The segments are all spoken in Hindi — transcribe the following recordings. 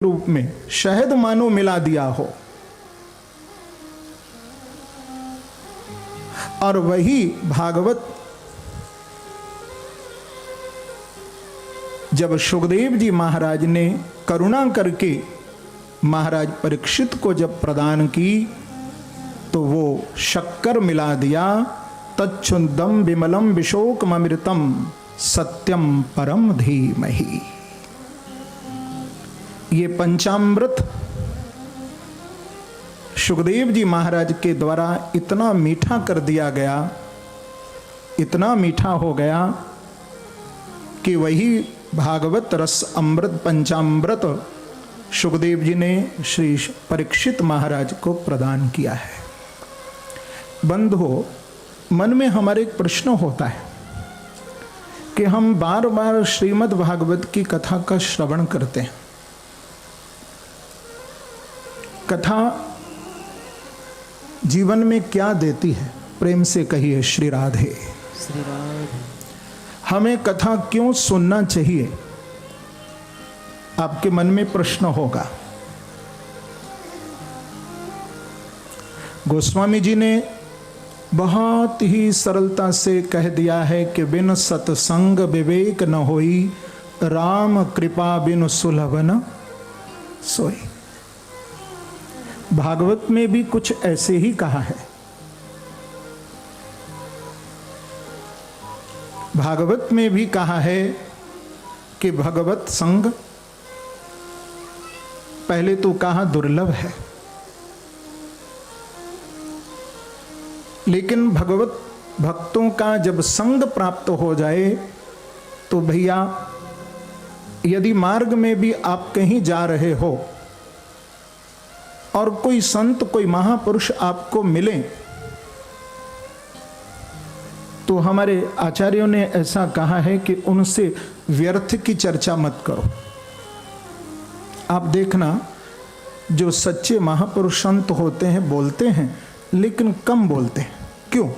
रूप में शहद मानो मिला दिया हो। और वही भागवत जब सुखदेव जी महाराज ने करुणा करके महाराज परीक्षित को जब प्रदान की तो वो शक्कर मिला दिया। तच्छुंदम विमलम विशोकमृतम सत्यम परम धीमहि। ये पंचामृत सुखदेव जी महाराज के द्वारा इतना मीठा कर दिया गया, इतना मीठा हो गया कि वही भागवत रस अमृत पंचामृत सुखदेव जी ने श्री परीक्षित महाराज को प्रदान किया है। बंधुओं, मन में हमारे एक प्रश्न होता है कि हम बार बार श्रीमद् भागवत की कथा का श्रवण करते हैं। कथा जीवन में क्या देती है? प्रेम से कहिए श्री राधे। श्री राधे। हमें कथा क्यों सुनना चाहिए? आपके मन में प्रश्न होगा। गोस्वामी जी ने बहुत ही सरलता से कह दिया है कि बिन सत्संग विवेक न होई, राम कृपा बिन सुलभ न सोई। भागवत में भी कुछ ऐसे ही कहा है। भागवत में भी कहा है कि भगवत संग पहले तो कहा दुर्लभ है, लेकिन भगवत भक्तों का जब संग प्राप्त हो जाए तो भैया, यदि मार्ग में भी आप कहीं जा रहे हो और कोई संत कोई महापुरुष आपको मिले तो हमारे आचार्यों ने ऐसा कहा है कि उनसे व्यर्थ की चर्चा मत करो। आप देखना, जो सच्चे महापुरुष संत होते हैं बोलते हैं, लेकिन कम बोलते हैं। क्यों?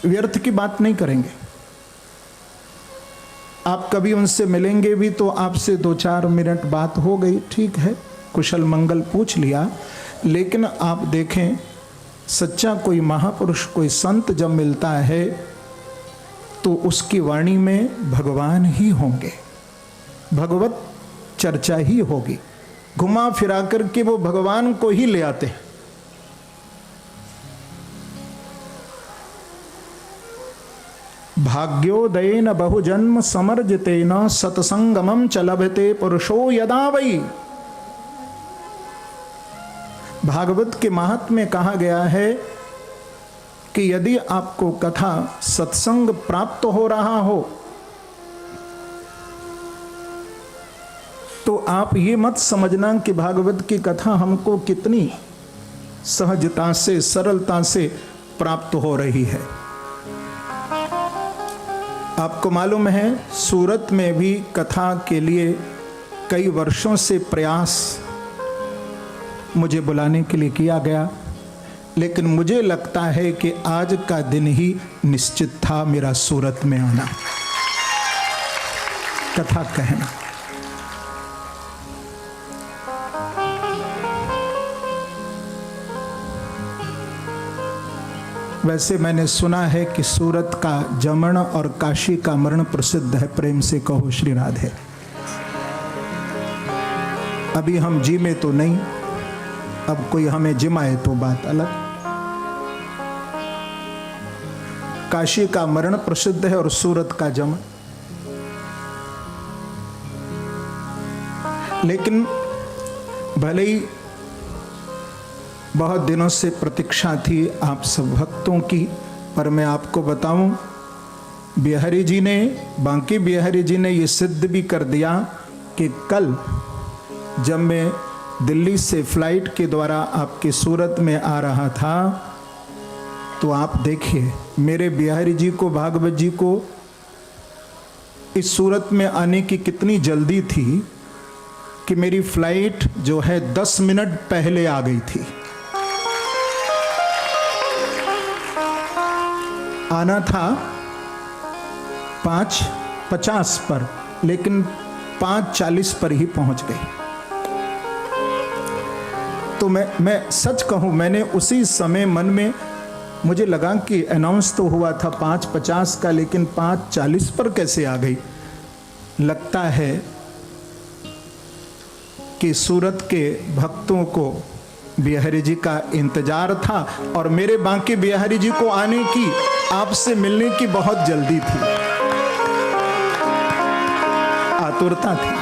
व्यर्थ की बात नहीं करेंगे। आप कभी उनसे मिलेंगे भी तो आपसे 2-4 मिनट बात हो गई, ठीक है, कुशल मंगल पूछ लिया, लेकिन आप देखें सच्चा कोई महापुरुष कोई संत जब मिलता है तो उसकी वाणी में भगवान ही होंगे, भगवत चर्चा ही होगी। घुमा फिरा करके वो भगवान को ही ले आते हैं। भाग्योदयेन बहुजन्म समर्जितेन सत्संगमं च लभते पुरुषो यदा वै। भागवत के महात्म्य में कहा गया है कि यदि आपको कथा सत्संग प्राप्त हो रहा हो तो आप ये मत समझना कि भागवत की कथा हमको कितनी सहजता से सरलता से प्राप्त हो रही है। आपको मालूम है, सूरत में भी कथा के लिए कई वर्षों से प्रयास मुझे बुलाने के लिए किया गया, लेकिन मुझे लगता है कि आज का दिन ही निश्चित था मेरा सूरत में आना, कथा कहना। वैसे मैंने सुना है कि सूरत का जमण और काशी का मरण प्रसिद्ध है। प्रेम से कहो श्री राधे। अभी हम जी में तो नहीं, अब कोई हमें जिमाए तो बात अलग। काशी का मरण प्रसिद्ध है और सूरत का जमण। लेकिन भले ही बहुत दिनों से प्रतीक्षा थी आप सब भक्तों की, पर मैं आपको बताऊं, बिहारी जी ने, बांके बिहारी जी ने ये सिद्ध भी कर दिया कि कल जब मैं दिल्ली से फ्लाइट के द्वारा आपके सूरत में आ रहा था तो आप देखिए मेरे बिहारी जी को, भागवत जी को इस सूरत में आने की कितनी जल्दी थी कि मेरी फ्लाइट जो है 10 मिनट पहले आ गई थी। आना था 5:50 पर, लेकिन 5:40 पर ही पहुंच गई। तो मैं सच कहूं, मैंने उसी समय मन में मुझे लगा कि अनाउंस तो हुआ था 5:50 का, लेकिन 5:40 पर कैसे आ गई। लगता है कि सूरत के भक्तों को बिहारी जी का इंतजार था और मेरे बांके बिहारी जी को आने की, आपसे मिलने की बहुत जल्दी थी, आतुरता थी।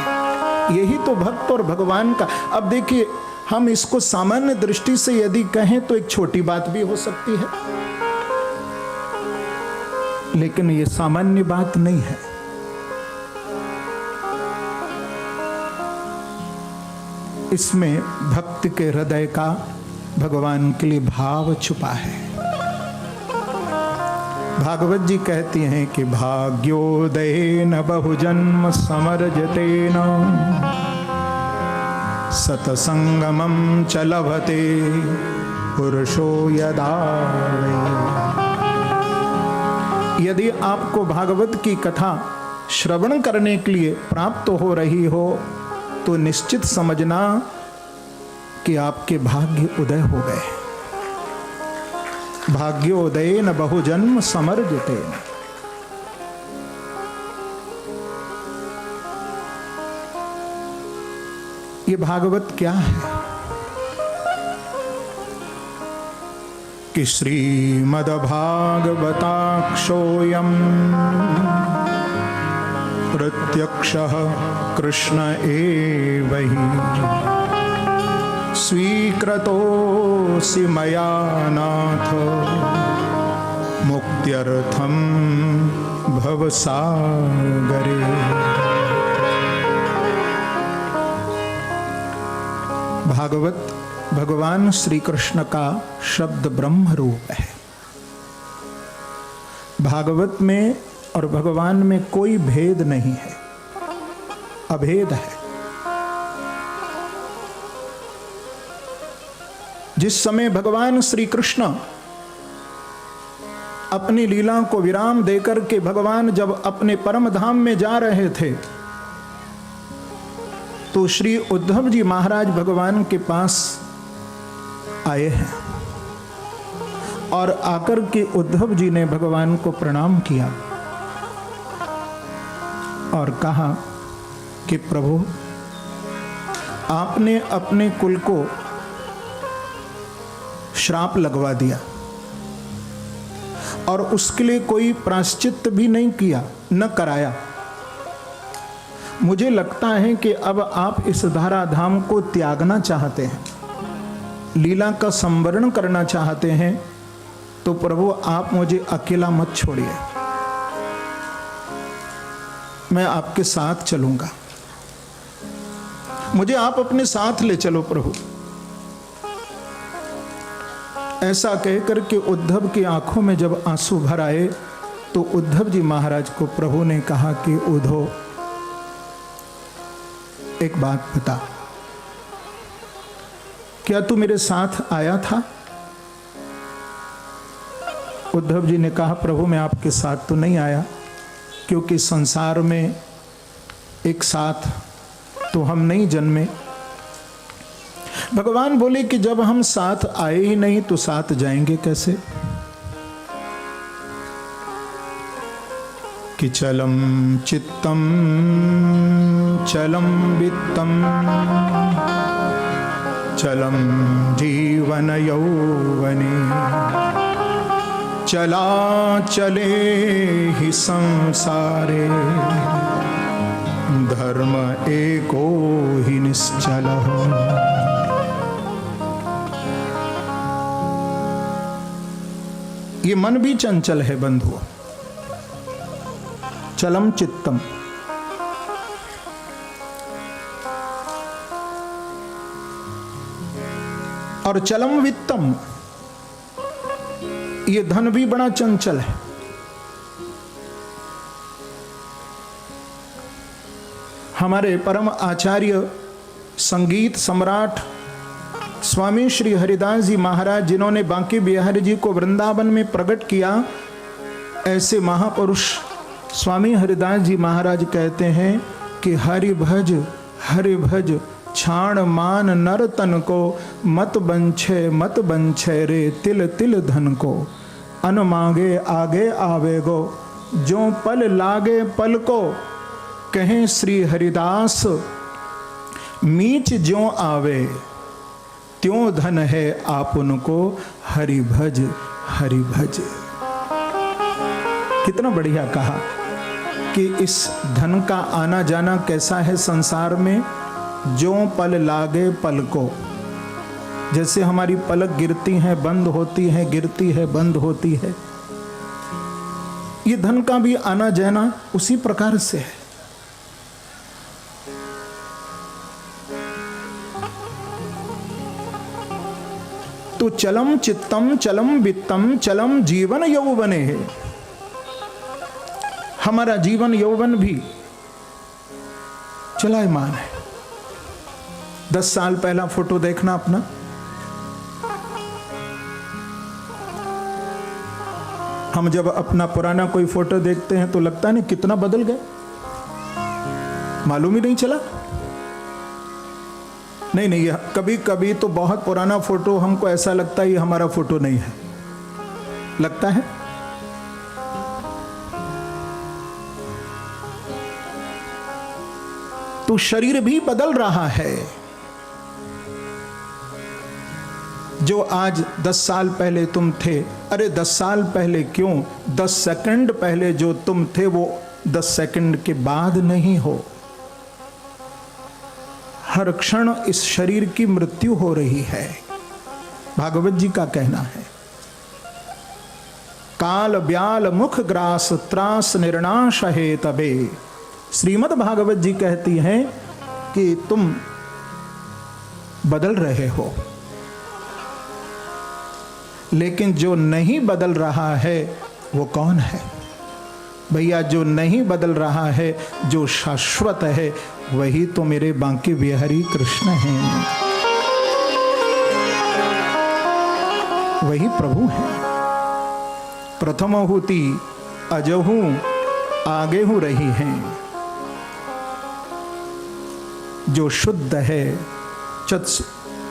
यही तो भक्त और भगवान का। अब देखिए, हम इसको सामान्य दृष्टि से यदि कहें तो एक छोटी बात भी हो सकती है, लेकिन ये सामान्य बात नहीं है। इसमें भक्त के हृदय का भगवान के लिए भाव छुपा है। भागवत जी कहती हैं कि भाग्योदयेन बहुजन्म समर्जतेन सतसंगमं च लभते पुरुषो यदा। यदि आपको भागवत की कथा श्रवण करने के लिए प्राप्त हो रही हो तो निश्चित समझना कि आपके भाग्य उदय हो गए। भाग्योदयेन बहुजन्म समर्जितेन। ये भागवत क्या है कि श्रीमद्भागवताक्षोऽयम् प्रत्यक्षः कृष्ण एव हि स्वीकृतोऽसि मया नाथ मुक्त्यर्थं भवसागरे। भागवत भगवान श्री कृष्ण का शब्द ब्रह्म रूप है। भागवत में और भगवान में कोई भेद नहीं है, अभेद है। जिस समय भगवान श्री कृष्ण अपनी लीला को विराम देकर के भगवान जब अपने परम धाम में जा रहे थे तो श्री उद्धव जी महाराज भगवान के पास आए हैं और आकर के उद्धव जी ने भगवान को प्रणाम किया और कहा कि प्रभु, आपने अपने कुल को श्राप लगवा दिया और उसके लिए कोई प्रायश्चित भी नहीं किया, न कराया। मुझे लगता है कि अब आप इस धराधाम को त्यागना चाहते हैं, लीला का संवरण करना चाहते हैं, तो प्रभु आप मुझे अकेला मत छोड़िए, मैं आपके साथ चलूंगा, मुझे आप अपने साथ ले चलो प्रभु। ऐसा कहकर के उद्धव की आंखों में जब आंसू भर आए तो उद्धव जी महाराज को प्रभु ने कहा कि उद्धव, एक बात बता, क्या तू मेरे साथ आया था? उद्धव जी ने कहा, प्रभु मैं आपके साथ तो नहीं आया, क्योंकि संसार में एक साथ तो हम नहीं जन्मे। भगवान बोले कि जब हम साथ आए ही नहीं तो साथ जाएंगे कैसे? कि चलम चित्तम चलम वित्तम चलम जीवन यौवने चला चले ही संसारे धर्म एको ही निश्चल। ये मन भी चंचल है बंधुओं। चलम चित्तम, और चलम वित्तम, ये धन भी बड़ा चंचल है। हमारे परम आचार्य संगीत सम्राट स्वामी श्री हरिदास जी महाराज, जिन्होंने बांके बिहारी जी को वृंदावन में प्रकट किया, ऐसे महापुरुष स्वामी हरिदास जी महाराज कहते हैं कि हरि भज छाण मान नर तन को, मत बंछे रे तिल तिल धन को। अन मांगे आगे आवेगो, जो पल लागे पल को। कहें श्री हरिदास मीच ज्यों आवे, त्यों धन है आपुन को। हरि भज हरि भज। कितना बढ़िया कहा कि इस धन का आना जाना कैसा है संसार में। जो पल लागे पल को, जैसे हमारी पलक गिरती है बंद होती है, गिरती है बंद होती है, ये धन का भी आना जाना उसी प्रकार से है। तो चलम चित्तम चलम वित्तम चलम जीवन यौवने है। हमारा जीवन यौवन भी चलायमान है। 10 साल पहला फोटो देखना अपना, हम जब अपना पुराना कोई फोटो देखते हैं तो लगता है ना कितना बदल गए, मालूम ही नहीं चला। नहीं, कभी कभी तो बहुत पुराना फोटो हमको ऐसा लगता है ये हमारा फोटो नहीं है, लगता है। तो शरीर भी बदल रहा है। जो आज 10 साल पहले तुम थे, अरे 10 साल पहले क्यों, 10 सेकंड पहले जो तुम थे वो 10 सेकंड के बाद नहीं हो। हर क्षण इस शरीर की मृत्यु हो रही है। भागवत जी का कहना है, काल ब्याल मुख ग्रास त्रास निर्नाश है तबे। श्रीमद् भागवत जी कहती हैं कि तुम बदल रहे हो, लेकिन जो नहीं बदल रहा है वो कौन है भैया? जो नहीं बदल रहा है, जो शाश्वत है, वही तो मेरे बांके बिहारी कृष्ण हैं, वही प्रभु हैं। प्रथम होती अजहू आगे हूं रही हैं। जो शुद्ध है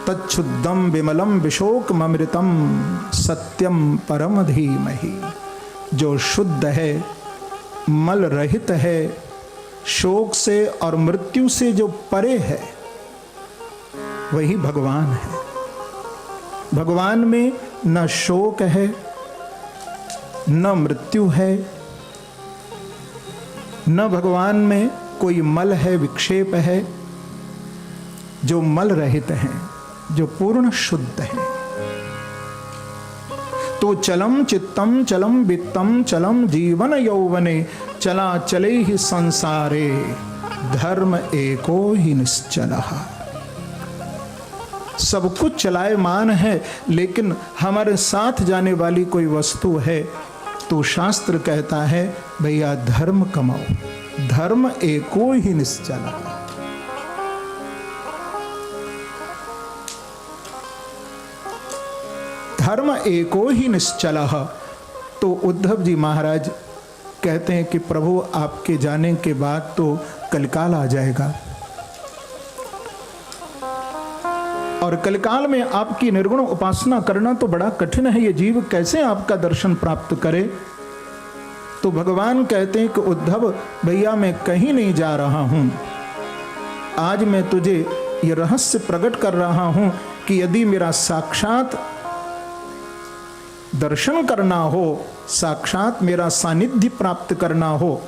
तच्छुद्धम विमलम विशोकमृतम सत्यम परम धीमहि। जो शुद्ध है, मल रहित है, शोक से और मृत्यु से जो परे है, वही भगवान है। भगवान में न शोक है, न मृत्यु है, न भगवान में कोई मल है, विक्षेप है। जो मल रहित हैं, जो पूर्ण शुद्ध है। तो चलम चित्तम चलम वित्तम चलम जीवन यौवने। चला चले ही संसारे, धर्म एको ही निश्चलः। सब कुछ चलायमान है, लेकिन हमारे साथ जाने वाली कोई वस्तु है तो शास्त्र कहता है भैया धर्म कमाओ, धर्म एको ही निश्चलः। धर्म एको ही निश्चलः। तो उद्धव जी महाराज कहते हैं कि प्रभु आपके जाने के बाद तो कलिकाल आ जाएगा, और कलिकाल में आपकी निर्गुण उपासना करना तो बड़ा कठिन है। ये जीव कैसे आपका दर्शन प्राप्त करे? तो भगवान कहते हैं कि उद्धव भैया मैं कहीं नहीं जा रहा हूं, आज मैं तुझे ये रहस्य प्रकट कर रहा हूं कि यदि मेरा साक्षात दर्शन करना हो, साक्षात मेरा सानिध्य प्राप्त करना हो,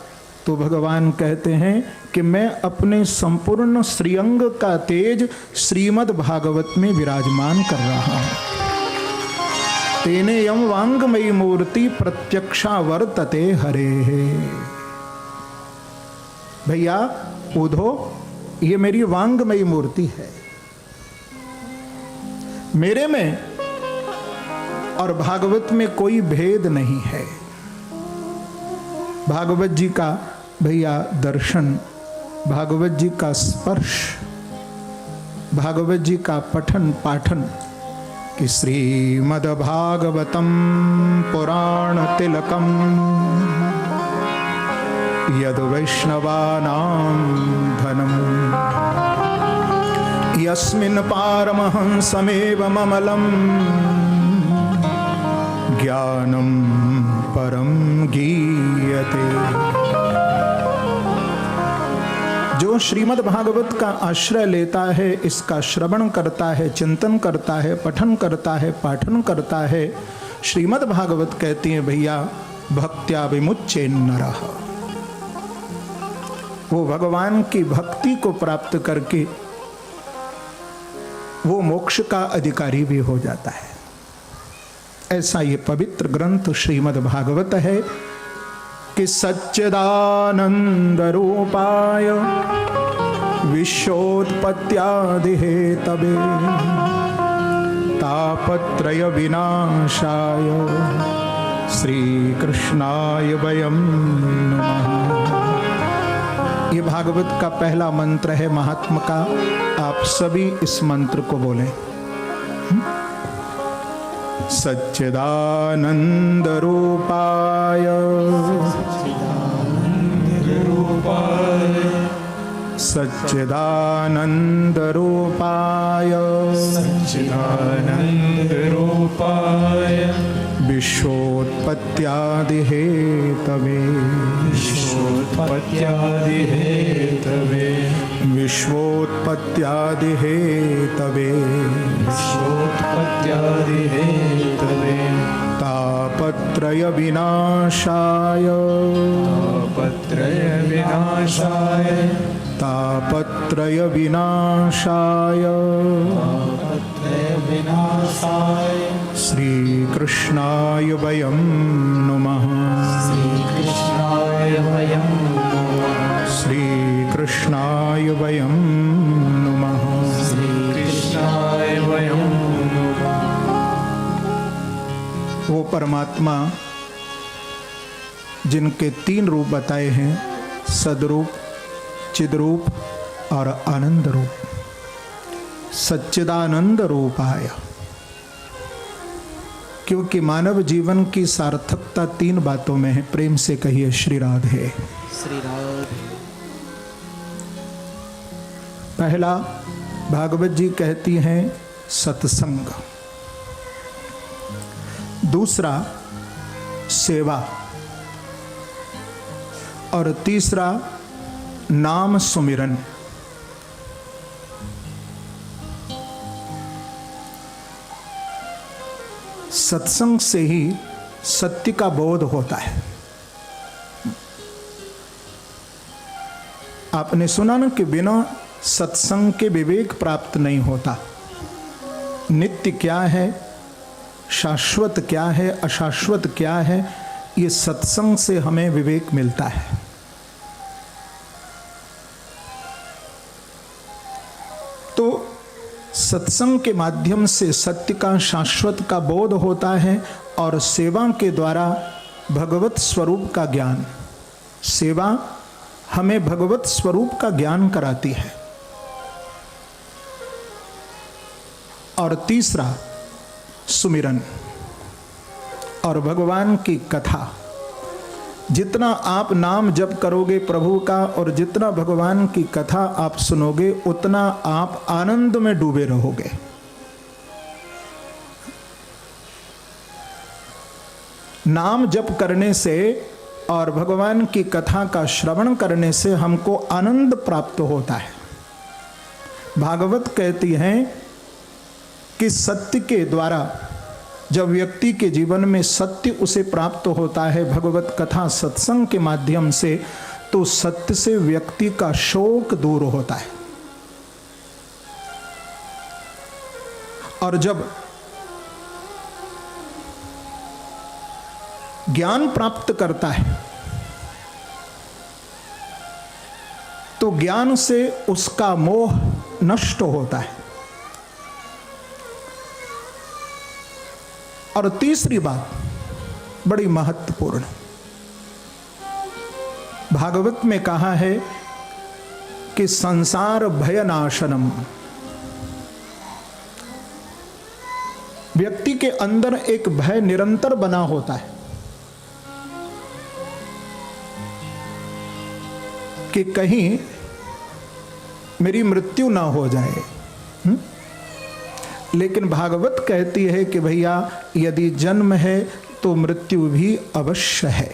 तो भगवान कहते हैं कि मैं अपने संपूर्ण श्रीअंग का तेज श्रीमद् भागवत में विराजमान कर रहा हूं। तेने यम वांगमयी मूर्ति प्रत्यक्षा वर्तते हरे। भैया उधो, ये मेरी वांगमयी मूर्ति है, मेरे में और भागवत में कोई भेद नहीं है। भागवत जी का भैया दर्शन, भागवत जी का स्पर्श, भागवत जी का पठन पाठन कि श्रीमद् भागवतम पुराण तिलकम यद वैष्णवानां ज्ञानम् यस्मिन् पारमहंसमेव ममलम् ज्ञानं परम गीयते। जो श्रीमद् भागवत का आश्रय लेता है, इसका श्रवण करता है, चिंतन करता है, पठन करता है, पाठन करता है, श्रीमद् भागवत कहती है भैया भक्त्या विमुच्य नरः, वो भगवान की भक्ति को प्राप्त करके वो मोक्ष का अधिकारी भी हो जाता है। ऐसा ये पवित्र ग्रंथ श्रीमद् भागवत है कि सच्चिदानंद रूपाय विश्वोत्पत्त्यादि हेतवे तापत्रय विनाशाय श्री कृष्णाय वयं नमः। ये भागवत का पहला मंत्र है महात्मा का। आप सभी इस मंत्र को बोलें। सच्चिदानंद रूपाय सच्चिदानंद रूपाय विश्वोत्पत्त्यादि हेतवे विश्वोत्पत्त्यादि हेतवे तापत्रय विनाशाय श्री कृष्णाय वयं नमः। श्री कृष्णाय वयं नमः। वो परमात्मा जिनके तीन रूप बताए हैं, सदरूप, चिद्रूप और आनंद रूप। सच्चिदानंद रूपाय, क्योंकि मानव जीवन की सार्थकता तीन बातों में है। प्रेम से कहिए श्री राधे। श्री राधे। पहला भागवत जी कहती हैं सत्संग, दूसरा सेवा और तीसरा नाम सुमिरन। सत्संग से ही सत्य का बोध होता है। आपने सुना ना कि बिना सत्संग के विवेक प्राप्त नहीं होता। नित्य क्या है, शाश्वत क्या है, अशाश्वत क्या है, ये सत्संग से हमें विवेक मिलता है। तो सत्संग के माध्यम से सत्य का, शाश्वत का बोध होता है और सेवा के द्वारा भगवत स्वरूप का ज्ञान। सेवा हमें भगवत स्वरूप का ज्ञान कराती है। और तीसरा सुमिरन और भगवान की कथा। जितना आप नाम जप करोगे प्रभु का और जितना भगवान की कथा आप सुनोगे, उतना आप आनंद में डूबे रहोगे। नाम जप करने से और भगवान की कथा का श्रवण करने से हमको आनंद प्राप्त होता है। भागवत कहती हैं कि सत्य के द्वारा जब व्यक्ति के जीवन में सत्य उसे प्राप्त होता है भगवत कथा सत्संग के माध्यम से, तो सत्य से व्यक्ति का शोक दूर होता है। और जब ज्ञान प्राप्त करता है तो ज्ञान से उसका मोह नष्ट होता है। और तीसरी बात बड़ी महत्वपूर्ण, भागवत में कहा है कि संसार भयनाशनम। व्यक्ति के अंदर एक भय निरंतर बना होता है कि कहीं मेरी मृत्यु ना हो जाए। लेकिन भागवत कहती है कि भैया यदि जन्म है तो मृत्यु भी अवश्य है,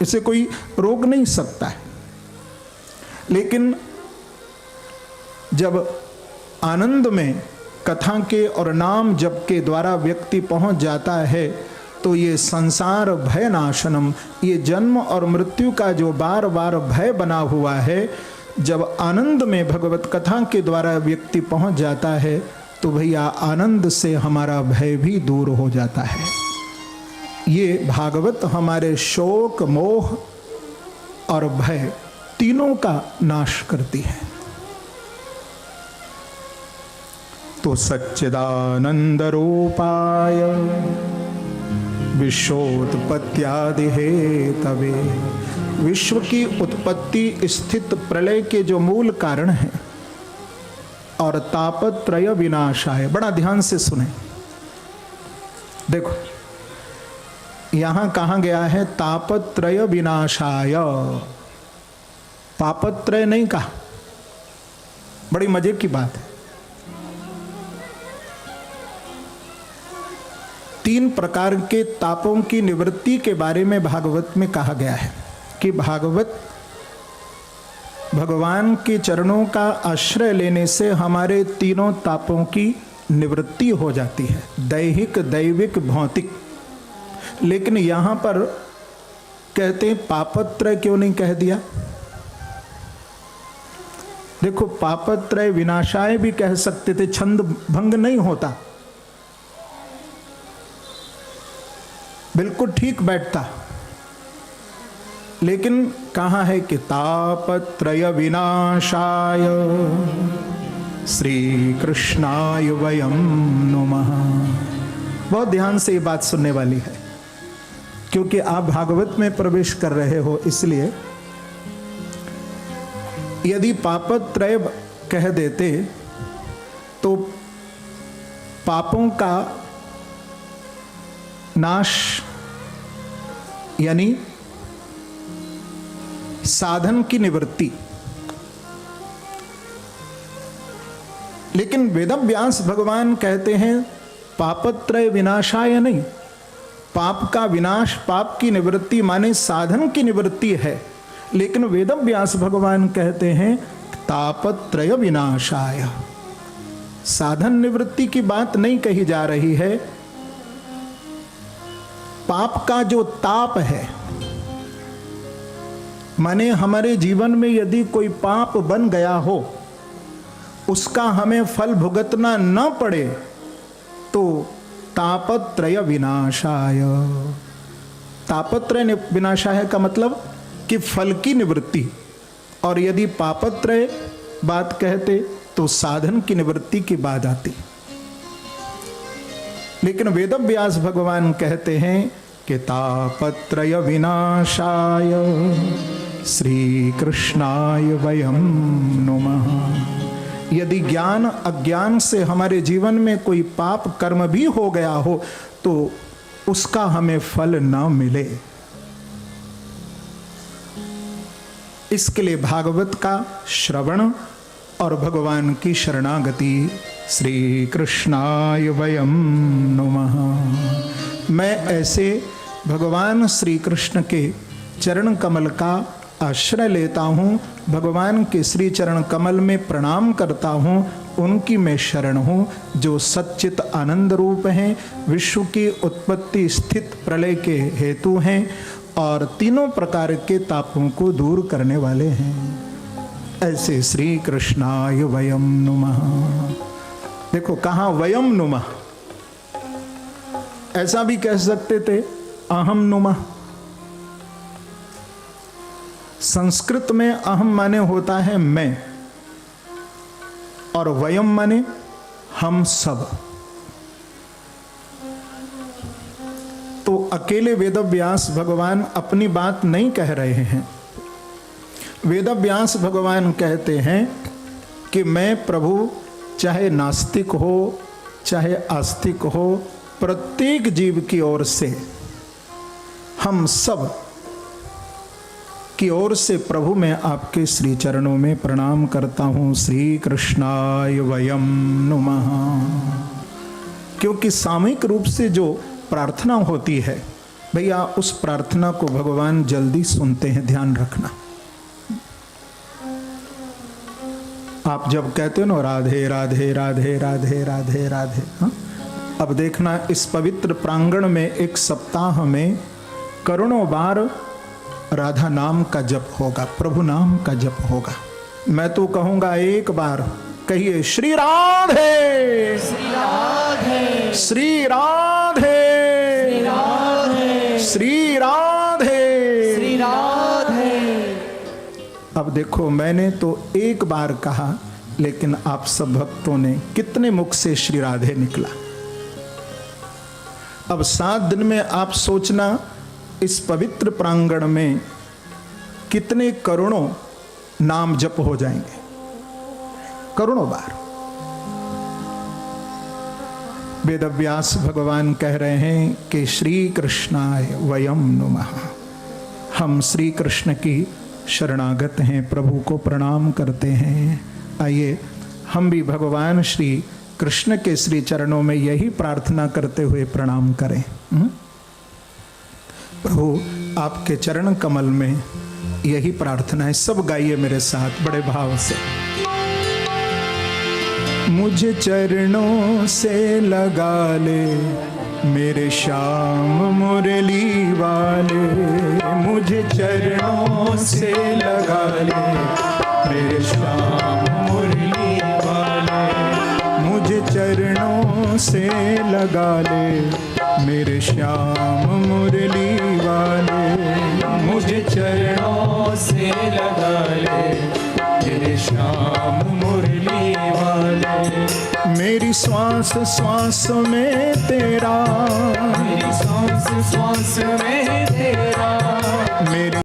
इसे कोई रोक नहीं सकता है। लेकिन जब आनंद में कथा के और नाम जप के द्वारा व्यक्ति पहुंच जाता है तो ये संसार भय नाशनम, ये जन्म और मृत्यु का जो बार बार भय बना हुआ है, जब आनंद में भगवत कथा के द्वारा व्यक्ति पहुंच जाता है तो भैया आनंद से हमारा भय भी दूर हो जाता है। ये भागवत हमारे शोक, मोह और भय तीनों का नाश करती है। तो सच्चिदानंद रूपाय विश्वोत्पत्त्यादि हेतवे, विश्व की उत्पत्ति स्थित प्रलय के जो मूल कारण हैं, और तापत्रय विनाशाय, बड़ा ध्यान से सुने। देखो यहां कहा गया है तापत्रय विनाशाय, पापत्रय नहीं कहा। बड़ी मजे की बात है। 3 प्रकार के तापों की निवृत्ति के बारे में भागवत में कहा गया है कि भागवत भगवान के चरणों का आश्रय लेने से हमारे तीनों तापों की निवृत्ति हो जाती है, दैहिक, दैविक, भौतिक। लेकिन यहां पर कहते हैं पापत्रय क्यों नहीं कह दिया? देखो पापत्रय विनाशाय भी कह सकते थे, छंद भंग नहीं होता, बिल्कुल ठीक बैठता। लेकिन कहा है कि तापत्रय विनाशाय श्री कृष्णाय वयं नुमः। बहुत ध्यान से ये बात सुनने वाली है, क्योंकि आप भागवत में प्रवेश कर रहे हो। इसलिए यदि पापत्रय कह देते तो पापों का नाश यानी साधन की निवृत्ति। लेकिन वेदव्यास भगवान कहते हैं पापत्रय विनाशाय नहीं, पाप का विनाश, पाप की निवृत्ति माने साधन की निवृत्ति है। लेकिन वेदव्यास भगवान कहते हैं तापत्रय विनाशाय, साधन निवृत्ति की बात नहीं कही जा रही है। पाप का जो ताप है, माने हमारे जीवन में यदि कोई पाप बन गया हो, उसका हमें फल भुगतना न पड़े, तो तापत्रय विनाशाय। तापत्रय विनाशाय का मतलब कि फल की निवृत्ति, और यदि पापत्रय बात कहते तो साधन की निवृत्ति की बात आती। लेकिन वेदव्यास भगवान कहते हैं कि तापत्रय विनाशाय श्री कृष्णाय वयं नुमः। यदि ज्ञान अज्ञान से हमारे जीवन में कोई पाप कर्म भी हो गया हो तो उसका हमें फल न मिले, इसके लिए भागवत का श्रवण और भगवान की शरणागति। श्री कृष्णाय वयं नुमः। मैं ऐसे भगवान श्री कृष्ण के चरण कमल का आश्रय लेता हूँ, भगवान के श्री चरण कमल में प्रणाम करता हूँ, उनकी मैं शरण हूँ जो सच्चित आनंद रूप हैं, विश्व की उत्पत्ति स्थित प्रलय के हेतु हैं और तीनों प्रकार के तापों को दूर करने वाले हैं। ऐसे श्री कृष्णाय वयं नुमः। देखो कहा वयं नुमः, ऐसा भी कह सकते थे अहम नुमः। संस्कृत में अहम माने होता है मैं, और वयम माने हम सब। तो अकेले वेदव्यास भगवान अपनी बात नहीं कह रहे हैं। वेदव्यास भगवान कहते हैं कि मैं प्रभु, चाहे नास्तिक हो चाहे आस्तिक हो, प्रत्येक जीव की ओर से हम सब की ओर से प्रभु मैं आपके श्री चरणों में प्रणाम करता हूँ। श्री कृष्णाय वयम नमः। क्योंकि सामूहिक रूप से जो प्रार्थना होती है भैया, उस प्रार्थना को भगवान जल्दी सुनते हैं, ध्यान रखना। आप जब कहते हो ना राधे राधे राधे राधे राधे राधे, हाँ, अब देखना इस पवित्र प्रांगण में एक सप्ताह में करोड़ों बार राधा नाम का जप होगा, प्रभु नाम का जप होगा। मैं तो कहूंगा एक बार कहिए श्री राधे श्री राधे श्री राधे श्री राधे श्री राधे। अब देखो, मैंने तो एक बार कहा, लेकिन आप सब भक्तों ने कितने मुख से श्री राधे निकला। अब 7 दिन में आप सोचना इस पवित्र प्रांगण में कितने करोड़ों नाम जप हो जाएंगे, करोड़ों बार। वेदव्यास भगवान कह रहे हैं कि श्री कृष्णाय वयम नमः। हम श्री कृष्ण की शरणागत हैं, प्रभु को प्रणाम करते हैं। आइए हम भी भगवान श्री कृष्ण के श्री चरणों में यही प्रार्थना करते हुए प्रणाम करें। प्रभु आपके चरण कमल में यही प्रार्थना है। सब गाइए मेरे साथ बड़े भाव से। मुझे चरणों से लगा ले मेरे श्याम मुरली वाले, मुझे चरणों से लगा ले मेरे श्याम मुरली वाले, मुझे चरणों से लगा ले मेरे श्याम मुरली वाले, मुझे चरणों से लगा ले मेरे श्याम मुरली वाले। मेरी श्वास श्वास में तेरा, मेरी श्वास श्वास में तेरा, मेरी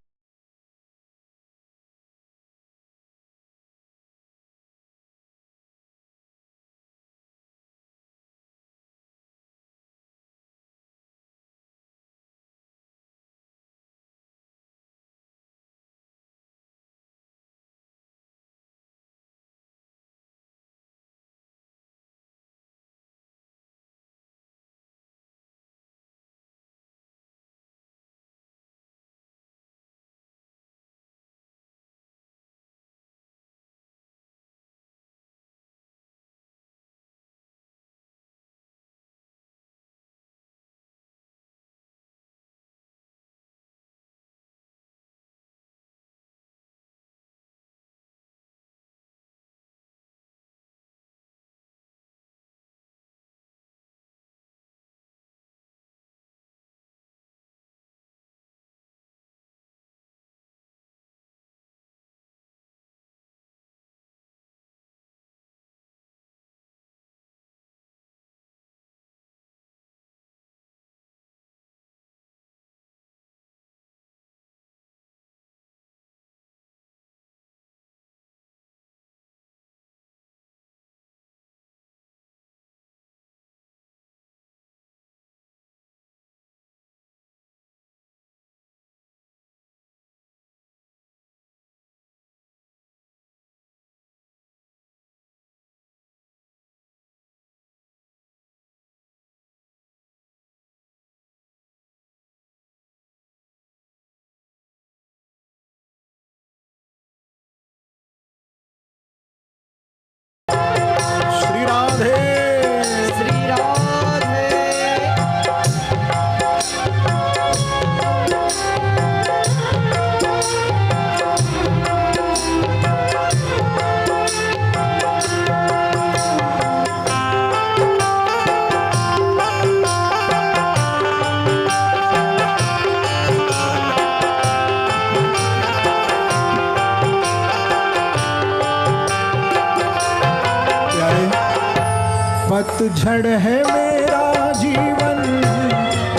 पतझड़ है मेरा जीवन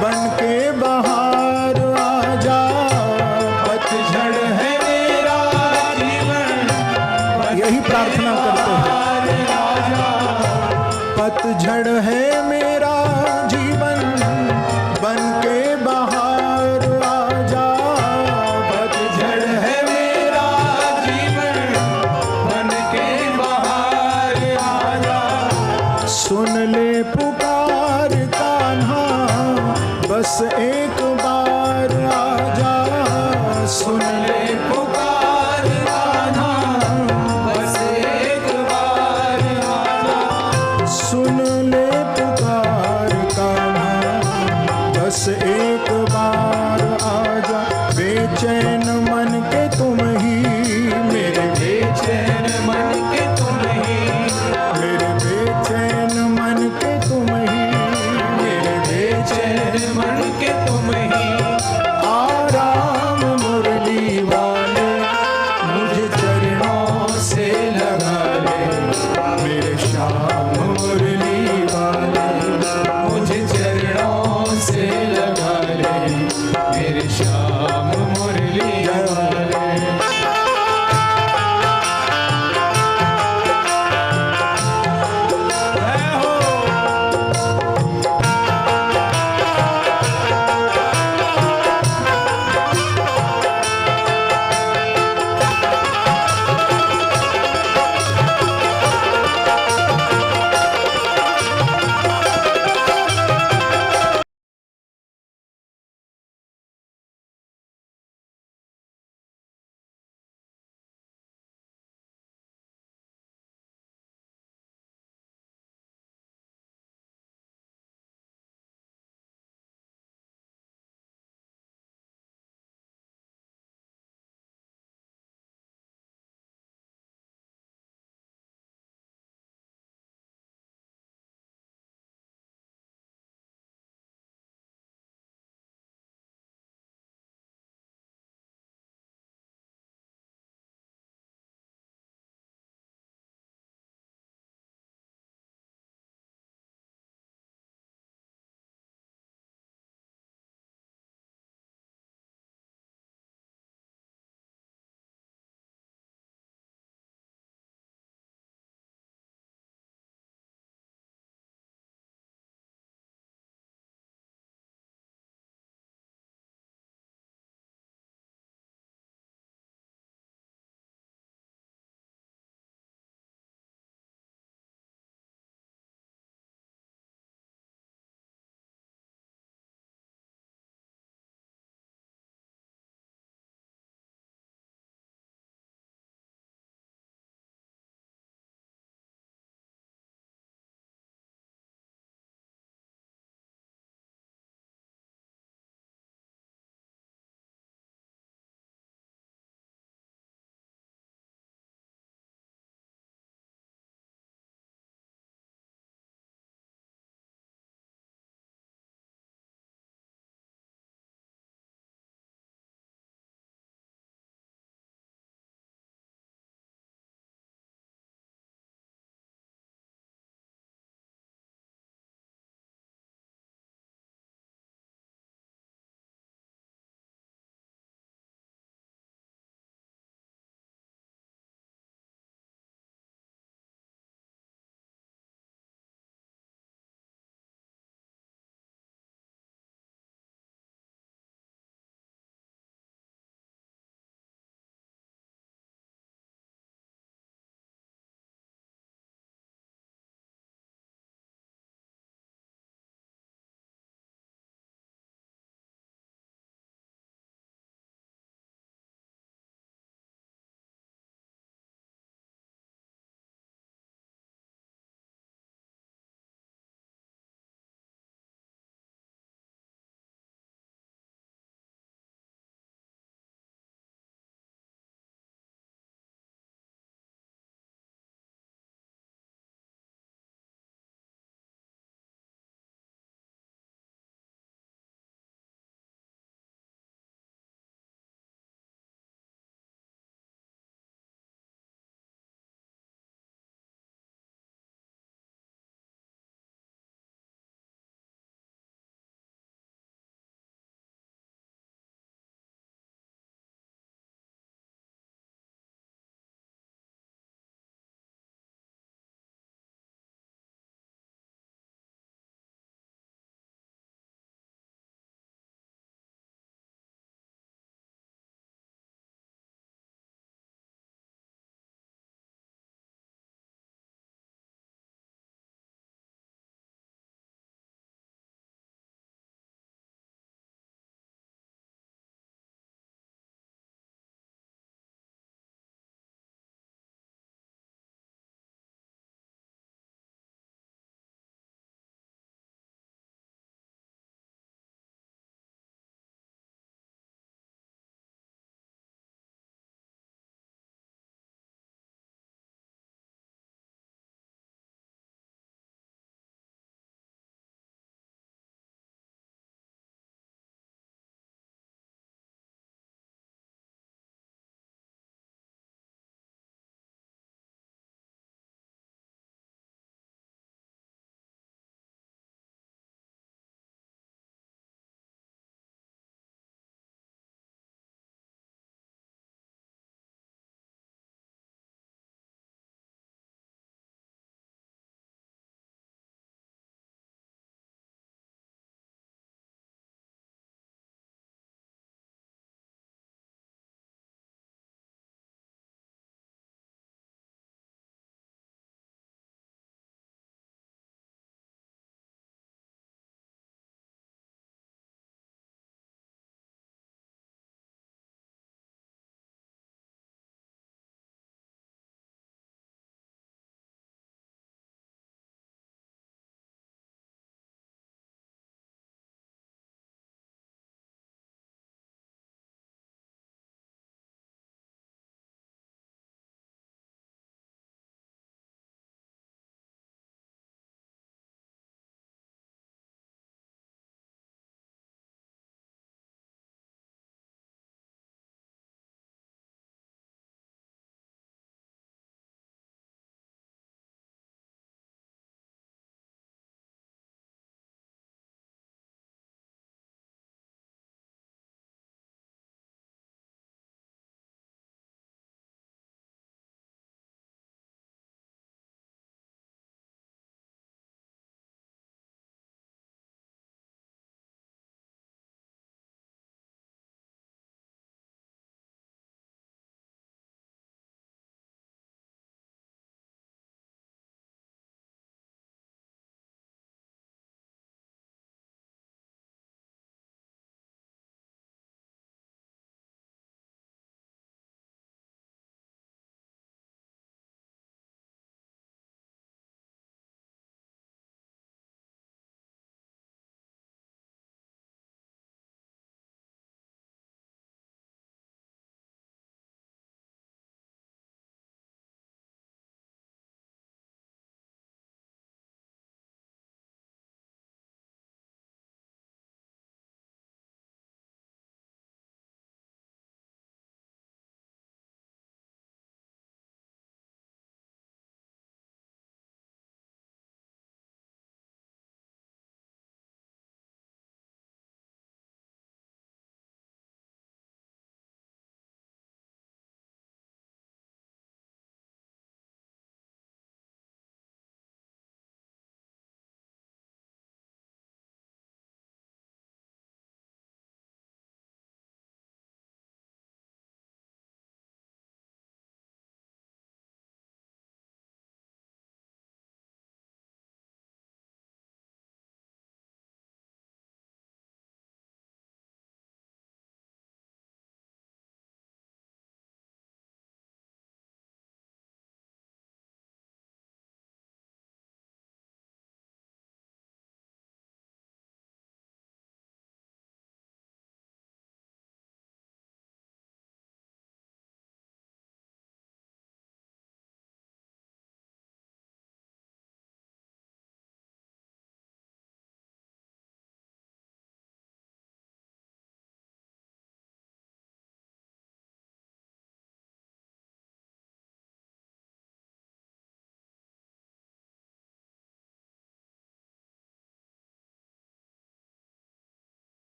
बन के बहार आजा, पतझड़ है मेरा जीवन, यही प्रार्थना करते हैं। पतझड़ है मेरा